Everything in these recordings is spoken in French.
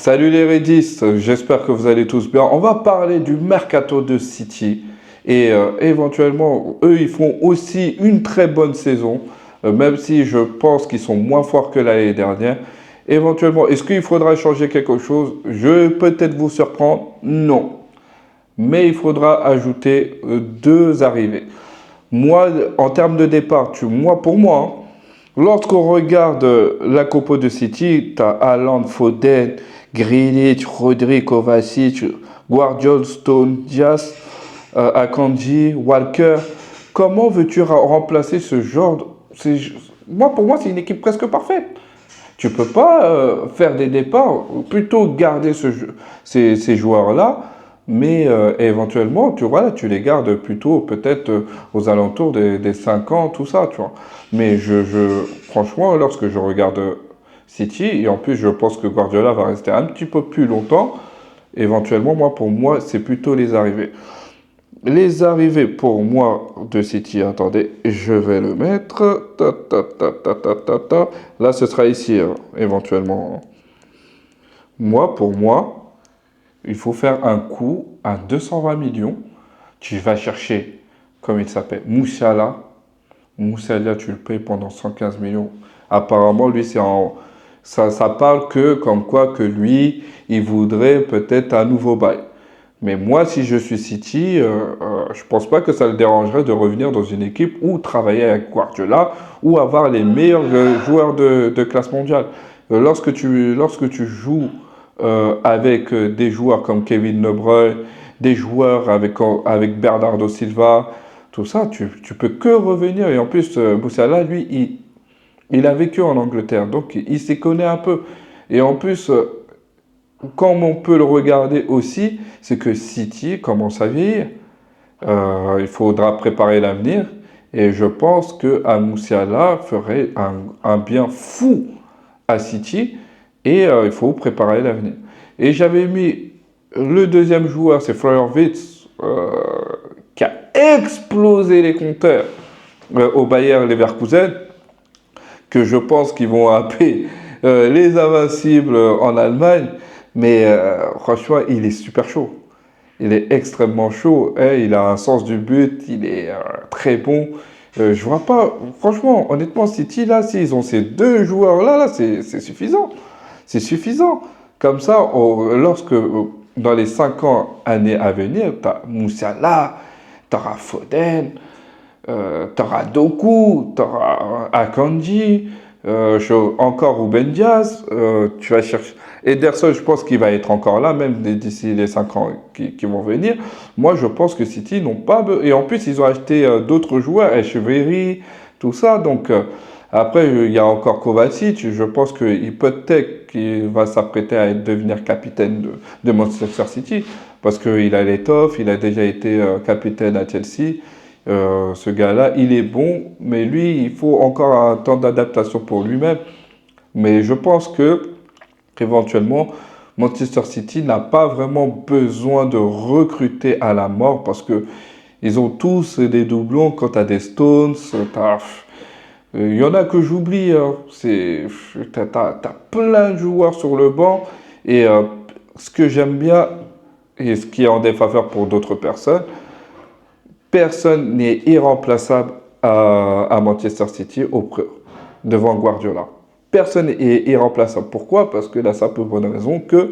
Salut les Redistes, j'espère que vous allez tous bien. On va parler du mercato de City et éventuellement, eux, ils font aussi une très bonne saison, même si je pense qu'ils sont moins forts que l'année dernière. Éventuellement, est-ce qu'il faudra changer quelque chose? Je vais peut-être vous surprendre, non. Mais il faudra ajouter deux arrivées. Moi, en termes de départ, pour moi, hein, lorsqu'on regarde la compo de City, tu as Haaland, Foden, Grealish, Rodri, Kovacic, Guardiola, Stone, Diaz, Akanji, Walker. Comment veux-tu remplacer ce genre Pour moi, c'est une équipe presque parfaite. Tu peux pas faire des départs, plutôt garder ces joueurs-là, mais éventuellement, tu les gardes plutôt peut-être aux alentours des 5 ans, tout ça, tu vois. Mais franchement, lorsque je regarde City, et en plus je pense que Guardiola va rester un petit peu plus longtemps, éventuellement, pour moi, c'est plutôt les arrivées. Les arrivées pour moi de City, attendez, je vais le mettre. Là, ce sera ici, hein, éventuellement. Pour moi, il faut faire un coup à 220 millions. Tu vas chercher, comme il s'appelle, Moussiala. Moussiala, tu le payes pendant 115 millions. Apparemment, lui, ça parle que, comme quoi, que lui, il voudrait peut-être un nouveau bail. Mais moi, si je suis City, je pense pas que ça le dérangerait de revenir dans une équipe ou travailler avec Guardiola ou avoir les meilleurs joueurs de classe mondiale. Lorsque tu joues avec des joueurs comme Kevin De Bruyne, des joueurs avec Bernardo Silva, tout ça, tu peux que revenir. Et en plus, Moussala, lui, il a vécu en Angleterre, donc il s'y connaît un peu. Et en plus, comme on peut le regarder aussi, c'est que City commence à vieillir. Il faudra préparer l'avenir. Et je pense que Moussiala ferait un bien fou à City. Et il faut préparer l'avenir. Et j'avais mis le deuxième joueur, c'est Florian Wirtz, qui a explosé les compteurs au Bayer Leverkusen, que je pense qu'ils vont appeler les invincibles en Allemagne. Mais franchement, il est super chaud. Il est extrêmement chaud. Hein, il a un sens du but. Il est très bon. Je vois pas. Franchement, honnêtement, City, là, s'ils ont ces deux joueurs-là, c'est suffisant. C'est suffisant. Comme ça, dans les 5 ans, années à venir, tu as Moussiala, tu auras Foden, tu auras Doku, tu auras Akanji, encore Ruben Diaz, tu vas chercher. Ederson, je pense qu'il va être encore là, même d'ici les 5 ans qui vont venir. Moi, je pense que City n'ont pas besoin. Et en plus, ils ont acheté d'autres joueurs, Echeverry, tout ça. Donc, après, il y a encore Kovacic. Je pense peut-être qu'il va s'apprêter à devenir capitaine de Manchester City. Parce qu'il a l'étoffe, il a déjà été capitaine à Chelsea. Ce gars-là, il est bon, mais lui, il faut encore un temps d'adaptation pour lui-même. Mais je pense que éventuellement, Manchester City n'a pas vraiment besoin de recruter à la mort parce que ils ont tous des doublons. Quand tu as des Stones, il y en a que j'oublie. Hein. T'as plein de joueurs sur le banc. Et ce que j'aime bien, et ce qui est en défaveur pour d'autres personnes, personne n'est irremplaçable à Manchester City devant Guardiola. Personne n'est irremplaçable. Pourquoi? Parce que la simple bonne raison que,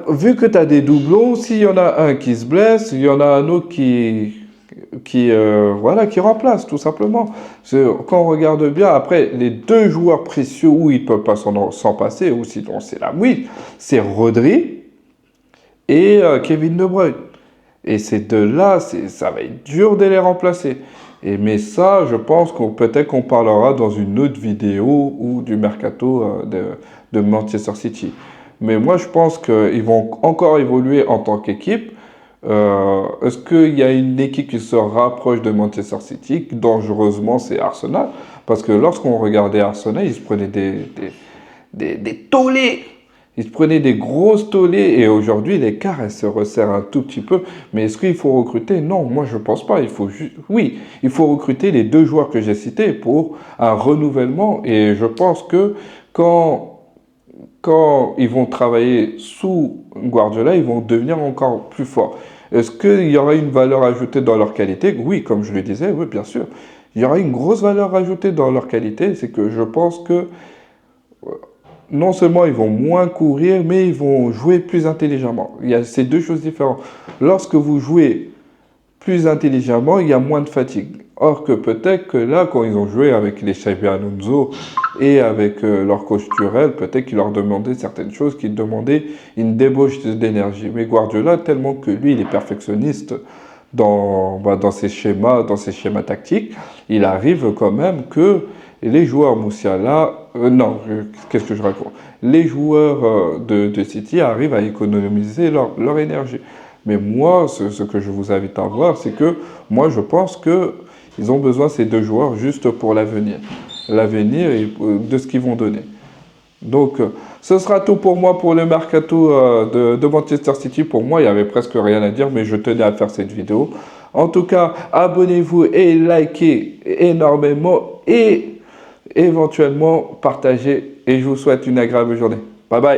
vu que tu as des doublons, s'il y en a un qui se blesse, il y en a un autre qui remplace, tout simplement. Quand on regarde bien, après, les deux joueurs précieux où ils ne peuvent pas s'en passer, ou sinon c'est la mouille, c'est Rodri et Kevin De Bruyne. Et ces deux-là, ça va être dur de les remplacer. Mais ça, je pense qu'on peut-être qu'on parlera dans une autre vidéo ou du mercato de Manchester City. Mais moi, je pense qu'ils vont encore évoluer en tant qu'équipe. Est-ce qu'il y a une équipe qui se rapproche de Manchester City? Dangereusement, c'est Arsenal. Parce que lorsqu'on regardait Arsenal, ils se prenaient des tollés. Ils se prenaient des grosses tollées et aujourd'hui, l'écart, elle se resserre un tout petit peu. Mais est-ce qu'il faut recruter? Non, moi, je ne pense pas. Oui, il faut recruter les deux joueurs que j'ai cités pour un renouvellement. Et je pense que quand quand ils vont travailler sous Guardiola, ils vont devenir encore plus forts. Est-ce qu'il y aura une valeur ajoutée dans leur qualité? Oui, comme je le disais, oui, bien sûr. Il y aura une grosse valeur ajoutée dans leur qualité, c'est que je pense que non seulement ils vont moins courir, mais ils vont jouer plus intelligemment. Il y a ces deux choses différentes. Lorsque vous jouez plus intelligemment, il y a moins de fatigue. Or que peut-être que là, quand ils ont joué avec les Xabi Alonso et avec leur coach Tuchel, peut-être qu'ils leur demandaient certaines choses, qu'ils demandaient une débauche d'énergie. Mais Guardiola, tellement que lui, il est perfectionniste dans ses schémas tactiques, il arrive quand même que les joueurs Moussiala, qu'est-ce que je raconte? Les joueurs de City arrivent à économiser leur énergie. Mais moi, ce que je vous invite à voir, c'est que moi, je pense que ils ont besoin, ces deux joueurs, juste pour l'avenir. L'avenir et de ce qu'ils vont donner. Donc, ce sera tout pour moi pour le mercato de Manchester City. Pour moi, il n'y avait presque rien à dire, mais je tenais à faire cette vidéo. En tout cas, abonnez-vous et likez énormément et éventuellement partagez. Et je vous souhaite une agréable journée. Bye bye.